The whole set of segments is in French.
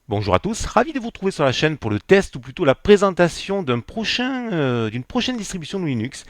Bonjour à tous, ravi de vous retrouver sur la chaîne pour le test ou plutôt la présentation d'une prochaine distribution de Linux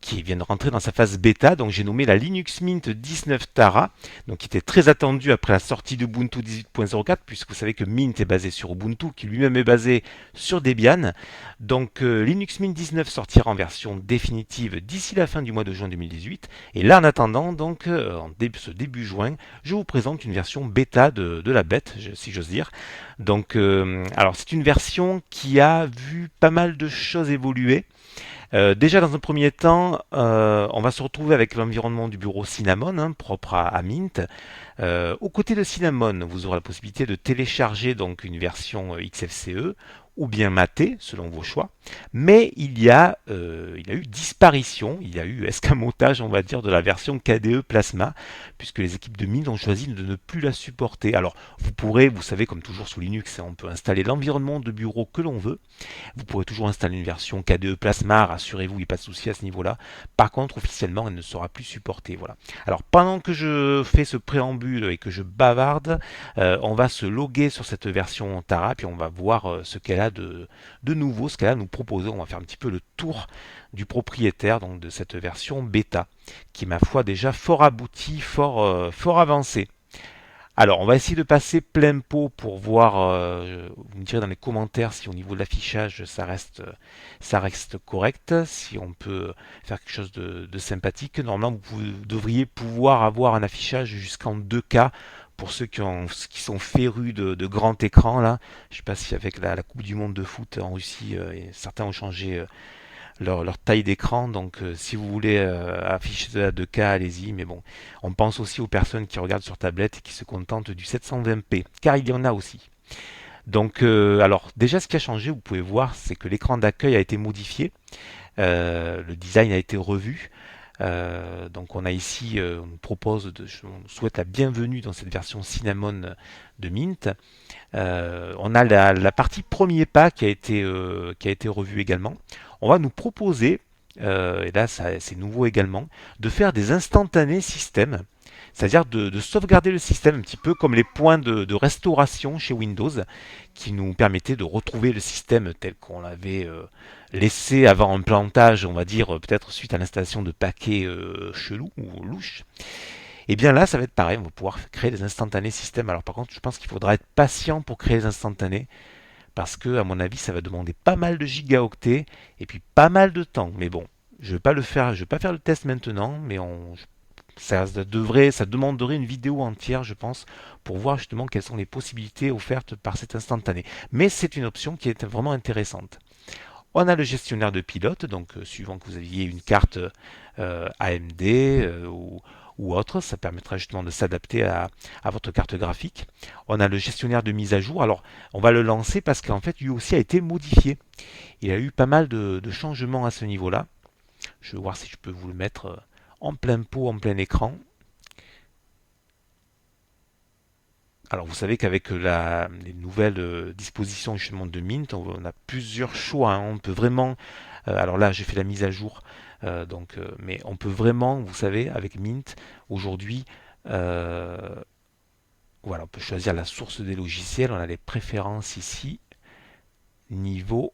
qui vient de rentrer dans sa phase bêta. Donc j'ai nommé la Linux Mint 19 Tara, donc qui était très attendue après la sortie d'Ubuntu 18.04, puisque vous savez que Mint est basé sur Ubuntu, qui lui-même est basé sur Debian. Donc Linux Mint 19 sortira en version définitive d'ici la fin du mois de juin 2018. Et là en attendant, donc ce début juin, je vous présente une version bêta de la bête, si j'ose dire. Donc, alors c'est une version qui a vu pas mal de choses évoluer. Déjà dans un premier temps, on va se retrouver avec l'environnement du bureau Cinnamon, hein, propre à Mint. Aux côtés de Cinnamon, vous aurez la possibilité de télécharger donc une version XFCE ou bien Maté, selon vos choix. Mais il y a eu disparition, il y a eu escamotage, on va dire, de la version KDE Plasma, puisque les équipes de Mint ont choisi de ne plus la supporter. Alors, vous pourrez, vous savez, comme toujours sous Linux, on peut installer l'environnement de bureau que l'on veut. Vous pourrez toujours installer une version KDE Plasma, rassurez-vous, il n'y a pas de souci à ce niveau-là. Par contre, officiellement, elle ne sera plus supportée. Voilà. Alors, pendant que je fais ce préambule et que je bavarde, on va se loguer sur cette version Tara, puis on va voir ce qu'elle a de nouveau, ce qu'elle a à nous proposer. On va faire un petit peu le tour du propriétaire donc de cette version bêta, qui est ma foi déjà fort aboutie, fort avancée. Alors, on va essayer de passer plein pot pour voir. Vous me direz dans les commentaires si au niveau de l'affichage ça reste correct, si on peut faire quelque chose de sympathique. Normalement, vous devriez pouvoir avoir un affichage jusqu'en 2K pour ceux qui sont férus de grand écran là. Je ne sais pas si avec la Coupe du Monde de foot en Russie, certains ont changé leur taille d'écran. Donc si vous voulez afficher de la 2K, allez-y. Mais bon, on pense aussi aux personnes qui regardent sur tablette et qui se contentent du 720p, car il y en a aussi. Donc alors déjà ce qui a changé, vous pouvez voir, c'est que l'écran d'accueil a été modifié, le design a été revu. Donc on a ici, on souhaite la bienvenue dans cette version Cinnamon de Mint. On a la partie premier pas qui a été revue également. On va nous proposer, et là c'est nouveau également, de faire des instantanés système, c'est-à-dire de sauvegarder le système un petit peu comme les points de restauration chez Windows, qui nous permettaient de retrouver le système tel qu'on l'avait laissé avant un plantage, on va dire peut-être suite à l'installation de paquets chelous ou louches. Et bien là, ça va être pareil, on va pouvoir créer des instantanés système. Alors par contre, je pense qu'il faudra être patient pour créer les instantanés, parce que à mon avis, ça va demander pas mal de gigaoctets et puis pas mal de temps. Mais bon, je vais pas faire le test maintenant, mais ça demanderait une vidéo entière, je pense, pour voir justement quelles sont les possibilités offertes par cet instantané. Mais c'est une option qui est vraiment intéressante. On a le gestionnaire de pilote, donc suivant que vous aviez une carte AMD ou autre, ça permettra justement de s'adapter à votre carte graphique. On a le gestionnaire de mise à jour, alors on va le lancer parce qu'en fait lui aussi a été modifié. Il y a eu pas mal de changements à ce niveau-là. Je vais voir si je peux vous le mettre en plein pot, en plein écran. Alors vous savez qu'avec les nouvelles dispositions justement de Mint, on a plusieurs choix, hein. On peut vraiment, alors là j'ai fait la mise à jour, mais on peut vraiment, vous savez, avec Mint aujourd'hui, euh, voilà, on peut choisir la source des logiciels. On a les préférences ici, niveau.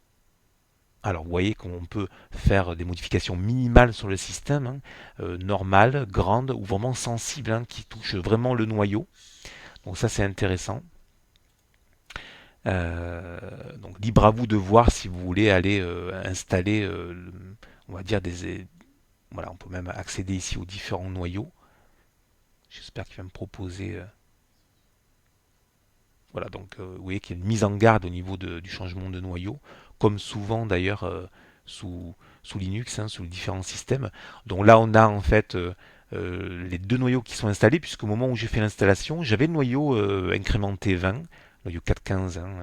Alors vous voyez qu'on peut faire des modifications minimales sur le système, hein, normales, grandes ou vraiment sensibles, hein, qui touchent vraiment le noyau. Donc ça c'est intéressant. Donc libre à vous de voir si vous voulez aller installer, on va dire voilà, on peut même accéder ici aux différents noyaux. J'espère qu'il va me proposer. Voilà, donc vous voyez qu'il y a une mise en garde au niveau du changement de noyau, comme souvent d'ailleurs sous Linux, hein, sous les différents systèmes. Donc là, on a en fait les deux noyaux qui sont installés, puisqu'au moment où j'ai fait l'installation, j'avais le noyau incrémenté 20, noyau 4.15. Hein,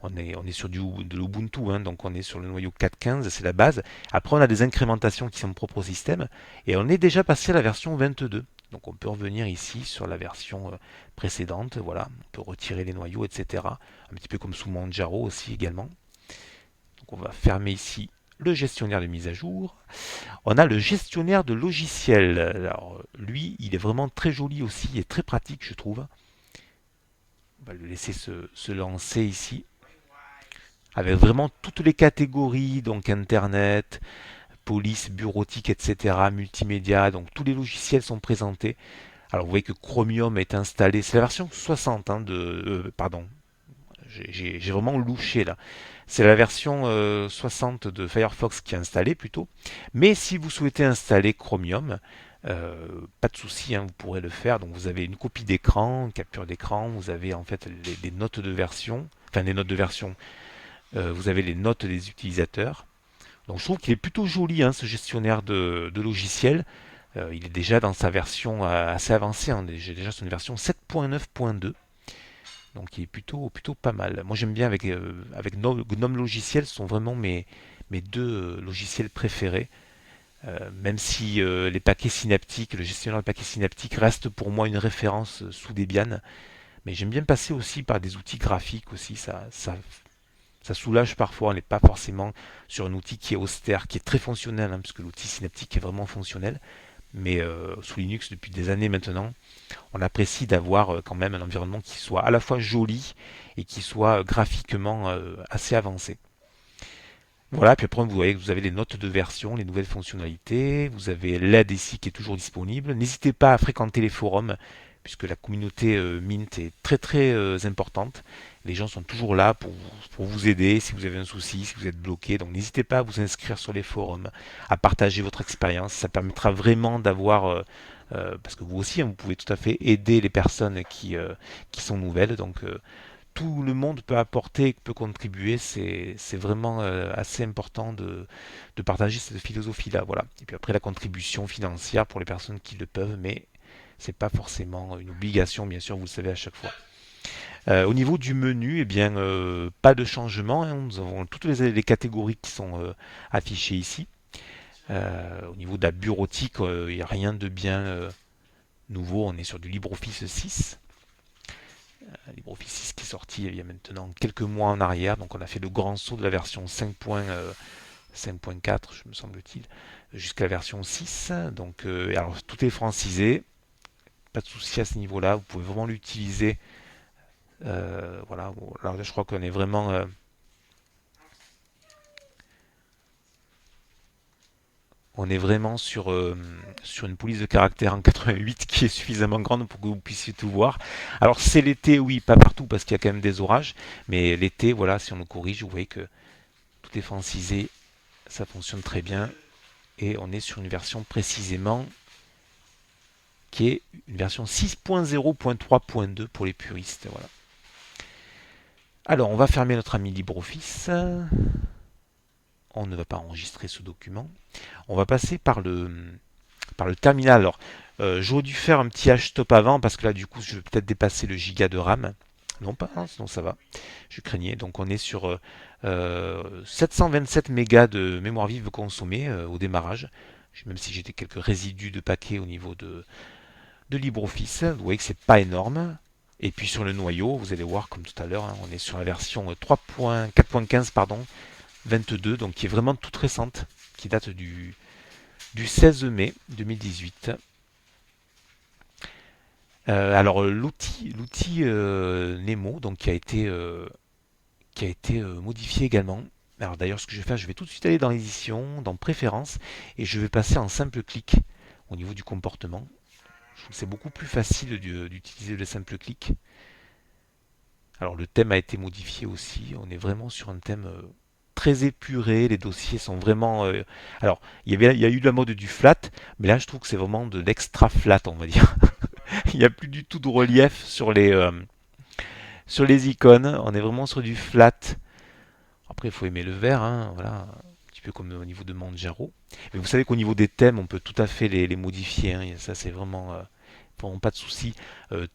on est sur de l'Ubuntu, hein, donc on est sur le noyau 4.15, c'est la base. Après, on a des incrémentations qui sont propres au système, et on est déjà passé à la version 22. Donc on peut revenir ici sur la version précédente, voilà, on peut retirer les noyaux, etc. Un petit peu comme sous Manjaro aussi également. Donc on va fermer ici le gestionnaire de mise à jour. On a le gestionnaire de logiciels. Alors lui, il est vraiment très joli aussi et très pratique, je trouve. va le laisser se lancer ici, avec vraiment toutes les catégories, donc Internet, police, bureautique, etc., multimédia, donc tous les logiciels sont présentés. Alors vous voyez que Chromium est installé, c'est la version 60 hein, pardon, j'ai vraiment louché là. C'est la version 60 de Firefox qui est installée plutôt. Mais si vous souhaitez installer Chromium, pas de souci, hein, vous pourrez le faire. Donc vous avez une copie d'écran, une capture d'écran, vous avez en fait les notes de version, enfin les notes de version, vous avez les notes des utilisateurs. Donc je trouve qu'il est plutôt joli hein, ce gestionnaire de logiciels. Il est déjà dans sa version assez avancée, hein, déjà sur une version 7.9.2. Donc il est plutôt pas mal. Moi j'aime bien avec Gnome Logiciel, ce sont vraiment mes deux logiciels préférés. Même si les paquets synaptiques, le gestionnaire de paquets synaptiques reste pour moi une référence sous Debian. Mais j'aime bien passer aussi par des outils graphiques aussi. Ça soulage parfois. On n'est pas forcément sur un outil qui est austère, qui est très fonctionnel, hein, parce que l'outil synaptique est vraiment fonctionnel. Mais sous Linux depuis des années maintenant, on apprécie d'avoir quand même un environnement qui soit à la fois joli et qui soit graphiquement assez avancé. Voilà, puis après vous voyez que vous avez les notes de version, les nouvelles fonctionnalités, vous avez l'aide ici qui est toujours disponible. N'hésitez pas à fréquenter les forums, puisque la communauté Mint est très importante. Les gens sont toujours là pour vous aider si vous avez un souci, si vous êtes bloqué. Donc n'hésitez pas à vous inscrire sur les forums, à partager votre expérience. Ça permettra vraiment d'avoir, parce que vous aussi, hein, vous pouvez tout à fait aider les personnes qui sont nouvelles. Donc tout le monde peut apporter, peut contribuer, c'est vraiment assez important de partager cette philosophie-là. Voilà. Et puis après la contribution financière pour les personnes qui le peuvent, mais c'est pas forcément une obligation, bien sûr, vous le savez à chaque fois. Au niveau du menu, eh bien, pas de changement, hein. Nous avons toutes les catégories qui sont affichées ici. Au niveau de la bureautique, il n'y a rien de bien nouveau. On est sur du LibreOffice 6. LibreOffice 6 qui est sorti il y a maintenant quelques mois en arrière. Donc on a fait le grand saut de la version 5.4, je me semble-t-il, jusqu'à la version 6. Donc alors tout est francisé, pas de souci à ce niveau-là. Vous pouvez vraiment l'utiliser. Voilà. Alors là, je crois qu'on est vraiment sur une police de caractère en 88 qui est suffisamment grande pour que vous puissiez tout voir. Alors c'est l'été, oui, pas partout parce qu'il y a quand même des orages, mais l'été, voilà, si on le corrige, vous voyez que tout est francisé, ça fonctionne très bien. Et on est sur une version précisément qui est une version 6.0.3.2 pour les puristes. Voilà. Alors on va fermer notre ami LibreOffice. On ne va pas enregistrer ce document. On va passer par le terminal. Alors, j'aurais dû faire un petit htop avant parce que là, du coup, je vais peut-être dépasser le giga de RAM. Non, pas, hein, sinon ça va. Je craignais. Donc, on est sur 727 mégas de mémoire vive consommée au démarrage. Même si j'ai quelques résidus de paquets au niveau de LibreOffice. Vous voyez que c'est pas énorme. Et puis sur le noyau, vous allez voir comme tout à l'heure, hein, on est sur la version 3.4.15 pardon, 22, donc qui est vraiment toute récente, qui date du 16 mai 2018. Alors l'outil Nemo, donc qui a été modifié également. Alors d'ailleurs, ce que je vais faire, je vais tout de suite aller dans l'édition, dans préférences, et je vais passer en simple clic au niveau du comportement. Je trouve que c'est beaucoup plus facile d'utiliser le simple clic. Alors le thème a été modifié aussi. On est vraiment sur un thème très épuré. Les dossiers sont vraiment. Alors il y a eu la mode du flat, mais là je trouve que c'est vraiment de l'extra flat, on va dire. Il n'y a plus du tout de relief sur les icônes. On est vraiment sur du flat. Après il faut aimer le vert, hein, voilà. Un petit peu comme au niveau de Manjaro. Mais vous savez qu'au niveau des thèmes, on peut tout à fait les modifier, hein. Ça c'est vraiment pas de souci.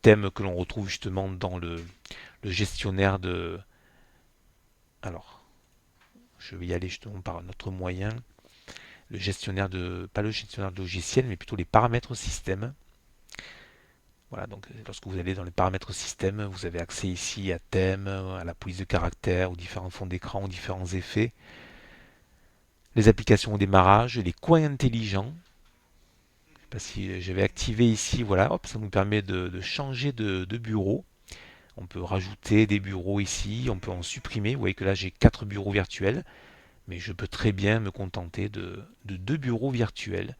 Thème que l'on retrouve justement dans le gestionnaire de. Alors, je vais y aller justement par notre moyen. Le gestionnaire de. Pas le gestionnaire de logiciel, mais plutôt les paramètres système. Voilà, donc lorsque vous allez dans les paramètres système, vous avez accès ici à thème, à la police de caractère, aux différents fonds d'écran, aux différents effets, les applications au démarrage, les coins intelligents. Je sais pas si j'avais activé ici, voilà, hop, ça nous permet de changer de bureau. On peut rajouter des bureaux ici, on peut en supprimer. Vous voyez que là j'ai 4 bureaux virtuels, mais je peux très bien me contenter de 2 bureaux virtuels.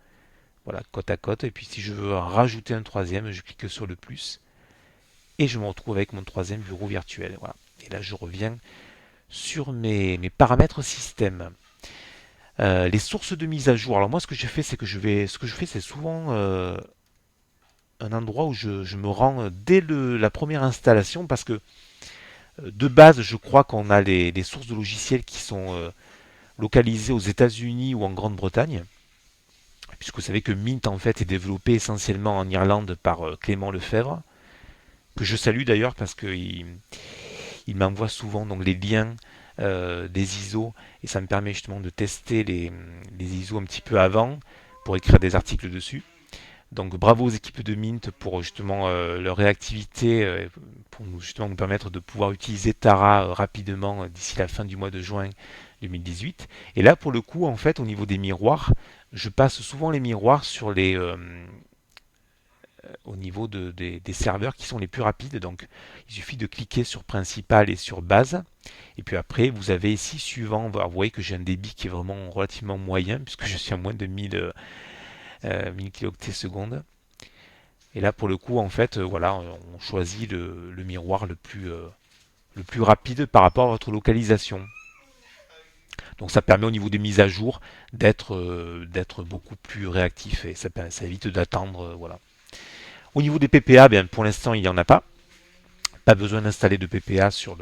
Voilà, côte à côte. Et puis si je veux en rajouter un troisième, je clique sur le plus et je me retrouve avec mon troisième bureau virtuel. Voilà. Et là je reviens sur mes paramètres système. Les sources de mise à jour. Alors moi ce que je fais c'est que ce que je fais c'est souvent un endroit où je me rends dès la première installation parce que de base je crois qu'on a les sources de logiciels qui sont localisées aux États-Unis ou en Grande-Bretagne. Puisque vous savez que Mint en fait est développé essentiellement en Irlande par Clément Lefebvre, que je salue d'ailleurs parce qu'il m'envoie souvent donc les liens des ISO et ça me permet justement de tester les ISO un petit peu avant pour écrire des articles dessus. Donc bravo aux équipes de Mint pour justement leur réactivité, pour justement nous permettre de pouvoir utiliser Tara rapidement d'ici la fin du mois de juin 2018. Et là pour le coup en fait au niveau des miroirs, je passe souvent les miroirs sur au niveau des serveurs qui sont les plus rapides. Donc il suffit de cliquer sur principal et sur base. Et puis après vous avez ici suivant, vous voyez que j'ai un débit qui est vraiment relativement moyen puisque je suis à moins de 1000 kilooctets secondes. Et là, pour le coup, en fait, voilà, on choisit le miroir le plus rapide par rapport à votre localisation. Donc ça permet au niveau des mises à jour d'être beaucoup plus réactif et ça évite d'attendre. Voilà. Au niveau des PPA, bien, pour l'instant, il n'y en a pas. Pas besoin d'installer de PPA sur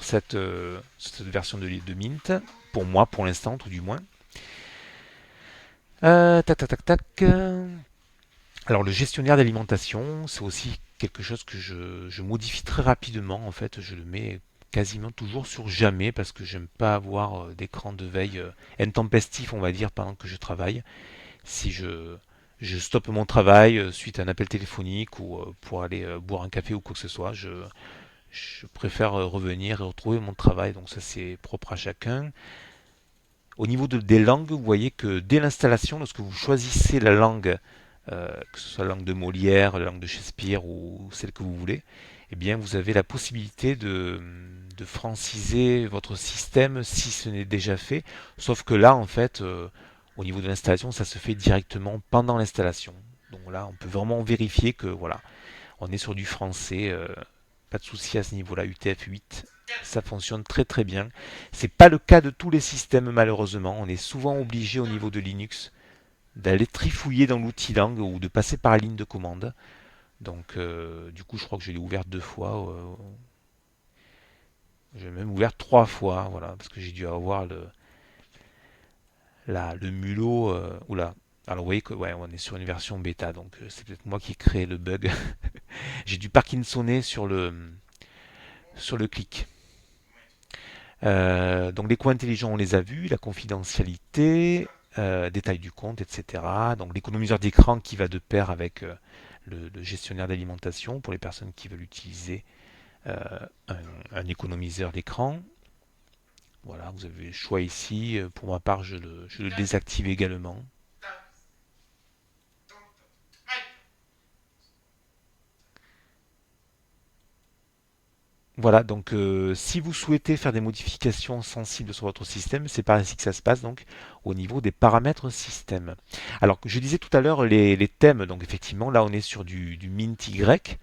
cette version de Mint. Pour moi, pour l'instant, tout du moins. Tac, tac, tac, tac. Alors le gestionnaire d'alimentation, c'est aussi quelque chose que je modifie très rapidement. En fait, je le mets quasiment toujours sur jamais parce que j'aime pas avoir d'écran de veille intempestif, on va dire, pendant que je travaille. Si je stoppe mon travail suite à un appel téléphonique ou pour aller boire un café ou quoi que ce soit, je préfère revenir et retrouver mon travail. Donc ça c'est propre à chacun. Au niveau des langues, vous voyez que dès l'installation, lorsque vous choisissez la langue, que ce soit la langue de Molière, la langue de Shakespeare ou celle que vous voulez, eh bien vous avez la possibilité de franciser votre système si ce n'est déjà fait. Sauf que là, en fait, au niveau de l'installation, ça se fait directement pendant l'installation. Donc là, on peut vraiment vérifier que voilà, on est sur du français. Pas de souci à ce niveau-là. UTF-8, ça fonctionne très très bien. C'est pas le cas de tous les systèmes malheureusement. On est souvent obligé au niveau de Linux d'aller trifouiller dans l'outil langue ou de passer par la ligne de commande. Donc du coup je crois que je l'ai ouvert 2 fois. J'ai même ouvert 3 fois, voilà, parce que j'ai dû avoir le mulot. Oula. Alors vous voyez que ouais, on est sur une version bêta, donc c'est peut-être moi qui ai créé le bug. J'ai dû Parkinsonner sur le clic. Donc les coûts intelligents, on les a vus, la confidentialité, détail du compte, etc. Donc l'économiseur d'écran qui va de pair avec le gestionnaire d'alimentation pour les personnes qui veulent utiliser euh, un, un économiseur d'écran. Voilà, vous avez le choix ici. Pour ma part, je le désactive également. Voilà, donc si vous souhaitez faire des modifications sensibles sur votre système, c'est par ici que ça se passe, donc au niveau des paramètres système. Alors, je disais tout à l'heure les thèmes, donc effectivement, là on est sur du Mint Y,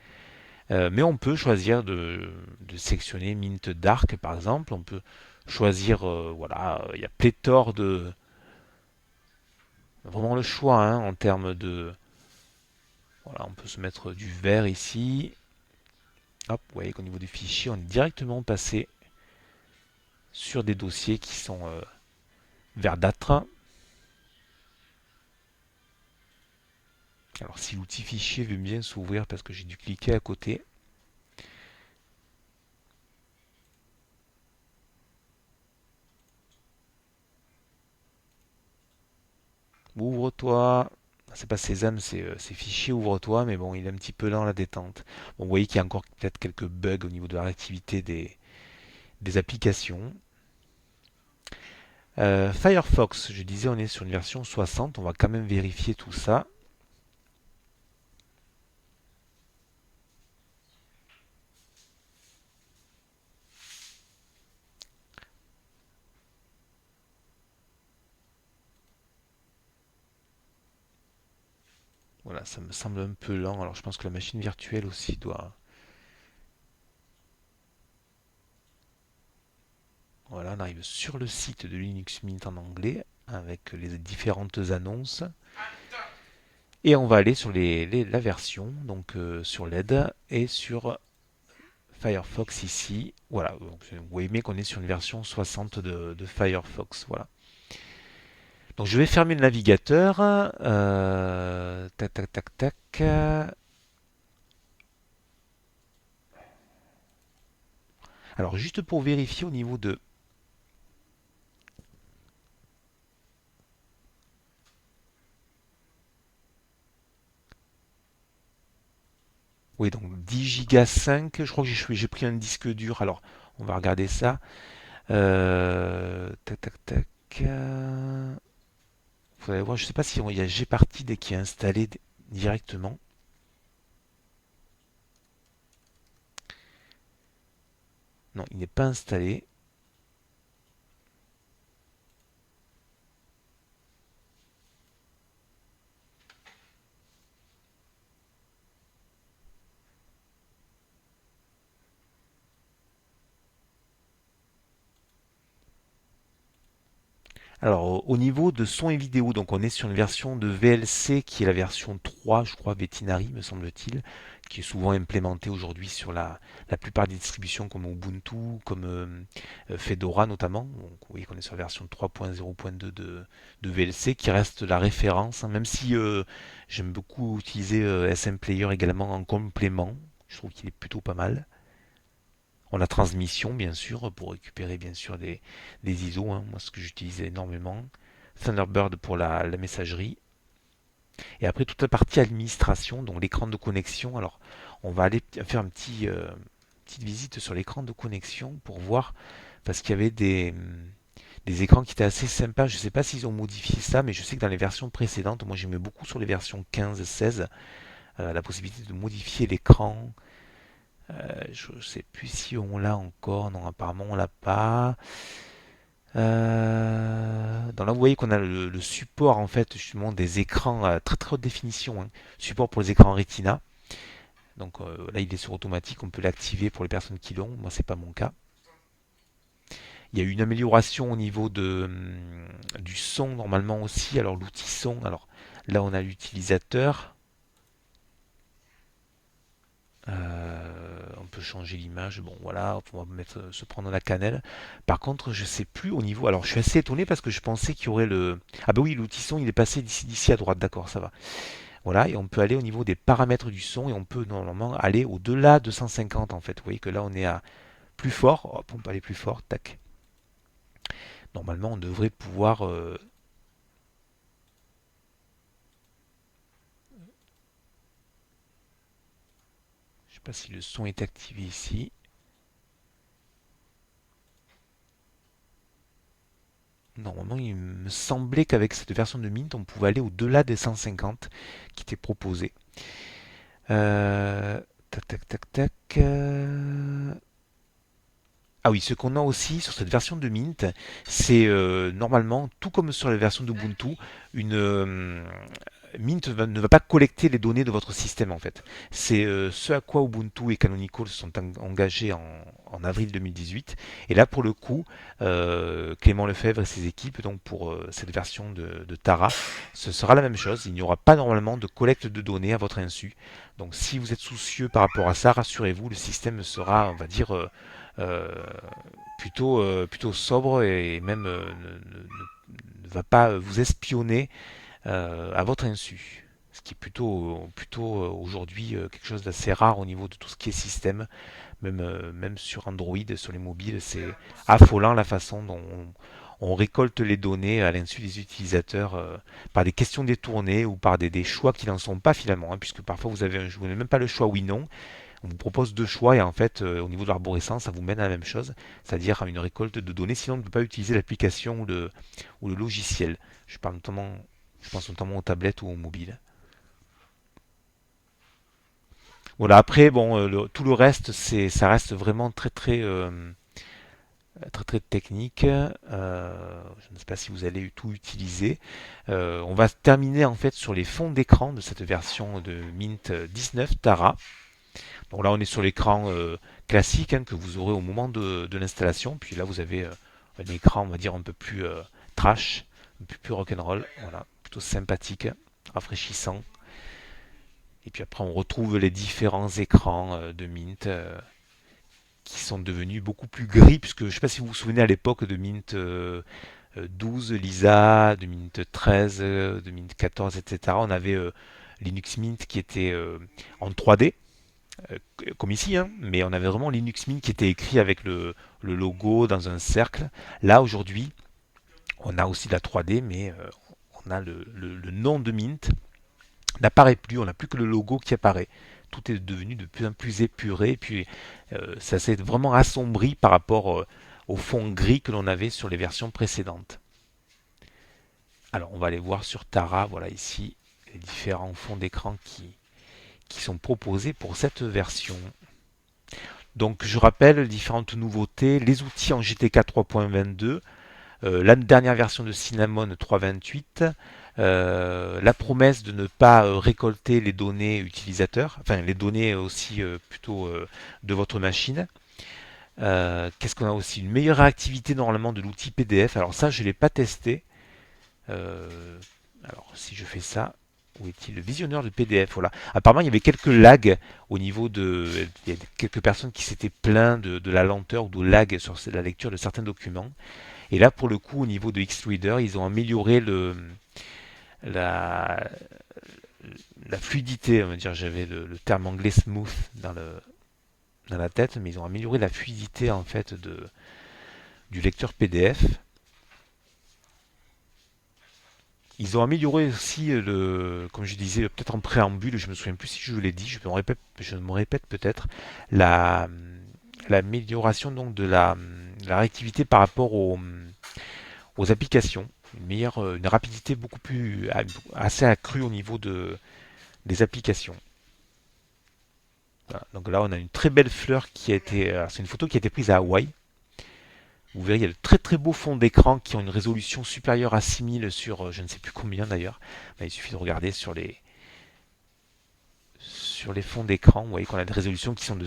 mais on peut choisir de sélectionner Mint Dark par exemple, on peut choisir, voilà, il y a pléthore vraiment le choix hein, en termes de, voilà, on peut se mettre du vert ici, hop, vous voyez qu'au niveau du fichier, on est directement passé sur des dossiers qui sont verdâtres. Alors si l'outil fichier veut bien s'ouvrir parce que j'ai dû cliquer à côté. Ouvre-toi. C'est pas Sésame, c'est fichier, ouvre-toi, mais bon, il est un petit peu lent la détente. Bon, vous voyez qu'il y a encore peut-être quelques bugs au niveau de la réactivité des applications. Firefox, je disais, on est sur une version 60, on va quand même vérifier tout ça. Voilà, ça me semble un peu lent. Alors je pense que la machine virtuelle aussi doit... Voilà, on arrive sur le site de Linux Mint en anglais avec les différentes annonces. Et on va aller sur la version, donc sur l'aide et sur Firefox ici. Voilà, donc, vous voyez bien qu'on est sur une version 60 de Firefox. Voilà. Donc je vais fermer le navigateur. Tac, tac, tac, tac. Alors juste pour vérifier au niveau de... Oui, donc 10 Go 5. Je crois que j'ai pris un disque dur. Alors on va regarder ça. Tac, tac, tac. Faudrait voir, je sais pas si il y a Gparted qui est installé directement. Non, il n'est pas installé. Alors, au niveau de son et vidéo, donc on est sur une version de VLC qui est la version 3, je crois, Vetinari, me semble-t-il, qui est souvent implémentée aujourd'hui sur la plupart des distributions comme Ubuntu, comme Fedora notamment. Donc, vous voyez qu'on est sur la version 3.0.2 de VLC qui reste la référence, hein, même si j'aime beaucoup utiliser SM Player également en complément. Je trouve qu'il est plutôt pas mal. On a transmission, bien sûr, pour récupérer, bien sûr, des ISO, hein. Moi, ce que j'utilise énormément. Thunderbird pour la messagerie. Et après, toute la partie administration, donc l'écran de connexion. Alors, on va aller faire petite visite sur l'écran de connexion pour voir, parce qu'il y avait des écrans qui étaient assez sympas. Je ne sais pas s'ils ont modifié ça, mais je sais que dans les versions précédentes, moi j'aimais beaucoup sur les versions 15 et 16, la possibilité de modifier l'écran. Je ne sais plus si on l'a encore. Non, apparemment on l'a pas. Donc là, vous voyez qu'on a le support en fait justement des écrans à très très haute définition, hein. Support pour les écrans Retina. Donc là, il est sur automatique. On peut l'activer pour les personnes qui l'ont. Moi, c'est pas mon cas. Il y a eu une amélioration au niveau du son normalement aussi. Alors l'outil son. Alors là, on a l'utilisateur. On peut changer l'image, bon voilà, on va se prendre la cannelle. Par contre, je sais plus au niveau. Alors, je suis assez étonné parce que je pensais qu'il y aurait le. Ah bah oui, l'outil son, il est passé d'ici à droite, d'accord, ça va. Voilà, et on peut aller au niveau des paramètres du son et on peut normalement aller au-delà de 150 en fait. Vous voyez que là, on est à plus fort. Hop, on peut aller plus fort, tac. Normalement, on devrait pouvoir. Je sais pas si le son est activé ici. Normalement, il me semblait qu'avec cette version de Mint, on pouvait aller au-delà des 150 qui étaient proposés. Tac, tac, tac, tac. Ah oui, ce qu'on a aussi sur cette version de Mint, c'est normalement, tout comme sur la version d'Ubuntu, une Mint ne va pas collecter les données de votre système en fait. C'est ce à quoi Ubuntu et Canonical se sont engagés en avril 2018. Et là, pour le coup, Clément Lefebvre et ses équipes, donc pour cette version de Tara, ce sera la même chose. Il n'y aura pas normalement de collecte de données à votre insu. Donc, si vous êtes soucieux par rapport à ça, rassurez-vous, le système sera, on va dire, euh, plutôt sobre et même ne va pas vous espionner à votre insu. Ce qui est plutôt aujourd'hui quelque chose d'assez rare au niveau de tout ce qui est système, même sur Android, sur les mobiles, c'est affolant la façon dont on récolte les données à l'insu des utilisateurs par des questions détournées ou par des choix qui n'en sont pas finalement, hein, puisque parfois vous n'avez même pas le choix oui-non. On vous propose deux choix et en fait, au niveau de l'arborescence, ça vous mène à la même chose, c'est-à-dire à une récolte de données. Sinon, on ne peut pas utiliser l'application ou le logiciel. Je pense notamment aux tablettes ou aux mobiles. Voilà. Après, bon, tout le reste, ça reste vraiment très très très très technique. Je ne sais pas si vous allez tout utiliser. On va terminer en fait sur les fonds d'écran de cette version de Mint 19 Tara. Donc là, on est sur l'écran classique hein, que vous aurez au moment de l'installation. Puis là, vous avez un écran, on va dire, un peu plus trash, un peu plus rock'n'roll. Voilà, plutôt sympathique, rafraîchissant. Et puis après, on retrouve les différents écrans de Mint qui sont devenus beaucoup plus gris, puisque je ne sais pas si vous vous souvenez à l'époque de Mint 12, Lisa, de Mint 13, de Mint 14, etc. On avait Linux Mint qui était en 3D, comme ici, hein, mais on avait vraiment Linux Mint qui était écrit avec le logo dans un cercle. Là, aujourd'hui, on a aussi de la 3D, mais on a le nom de Mint n'apparaît plus, on n'a plus que le logo qui apparaît. Tout est devenu de plus en plus épuré, et puis ça s'est vraiment assombri par rapport au fond gris que l'on avait sur les versions précédentes. Alors on va aller voir sur Tara, voilà ici, les différents fonds d'écran qui sont proposés pour cette version. Donc je rappelle les différentes nouveautés, les outils en GTK 3.22, la dernière version de Cinnamon 3.28, la promesse de ne pas récolter les données utilisateurs, enfin les données aussi plutôt de votre machine. Qu'est-ce qu'on a aussi? Une meilleure réactivité normalement de l'outil PDF. Alors ça, je ne l'ai pas testé. Euh, alors si je fais ça, où est-il le visionneur de PDF? Voilà. Apparemment, il y avait quelques lags au niveau de. Il y a quelques personnes qui s'étaient plaintes de la lenteur ou de lag sur la lecture de certains documents. Et là, pour le coup, au niveau de Xreader, ils ont amélioré la, la fluidité. On va dire, j'avais le terme anglais smooth dans la tête, mais ils ont amélioré la fluidité en fait du lecteur PDF. Ils ont amélioré aussi comme je disais, peut-être en préambule, je me souviens plus si je l'ai dit, je me répète peut-être, la, l'amélioration donc de la réactivité par rapport aux applications. Une rapidité beaucoup plus assez accrue au niveau des applications. Voilà. Donc là, on a une très belle fleur qui a été. C'est une photo qui a été prise à Hawaï. Vous verrez, il y a de très très beaux fonds d'écran qui ont une résolution supérieure à 6000 sur je ne sais plus combien d'ailleurs. Ben, il suffit de regarder sur les fonds d'écran. Vous voyez qu'on a des résolutions qui sont de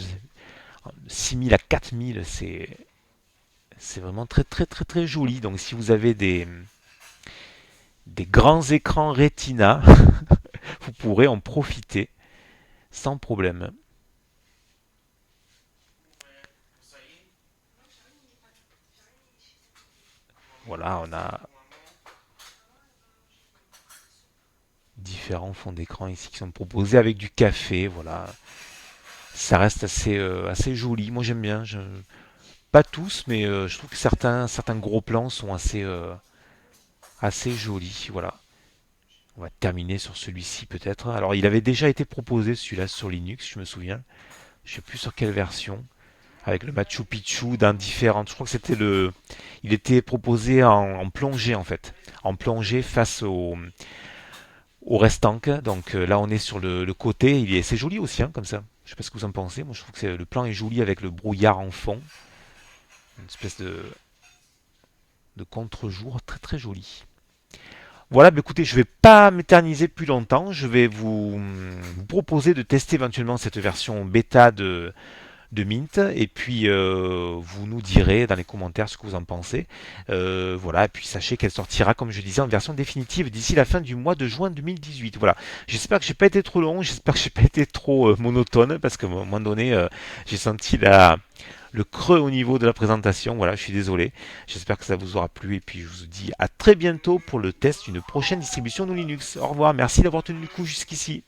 6000 à 4000. C'est vraiment très très très très joli. Donc si vous avez des grands écrans Retina, vous pourrez en profiter sans problème. Voilà, on a différents fonds d'écran ici qui sont proposés avec du café. Voilà, ça reste assez joli. Moi j'aime bien. Pas tous, mais je trouve que certains gros plans sont assez jolis. Voilà. On va terminer sur celui-ci peut-être. Alors il avait déjà été proposé celui-là sur Linux, je me souviens. Je sais plus sur quelle version. Avec le Machu Picchu d'un différent. Je crois que c'était il était proposé en plongée en fait. En plongée face au restanque. Donc là on est sur le côté. C'est joli aussi hein, comme ça. Je sais pas ce que vous en pensez. Moi je trouve que le plan est joli avec le brouillard en fond. Une espèce de contre-jour très très joli. Voilà, bah écoutez, je ne vais pas m'éterniser plus longtemps. Je vais vous proposer de tester éventuellement cette version bêta de Mint. Et puis, vous nous direz dans les commentaires ce que vous en pensez. Voilà, et puis sachez qu'elle sortira, comme je disais, en version définitive d'ici la fin du mois de juin 2018. Voilà. J'espère que j'ai pas été trop long, j'espère que j'ai pas été trop monotone, parce qu'à un moment donné, j'ai senti le creux au niveau de la présentation. Voilà, je suis désolé. J'espère que ça vous aura plu. Et puis, je vous dis à très bientôt pour le test d'une prochaine distribution de Linux. Au revoir, merci d'avoir tenu le coup jusqu'ici.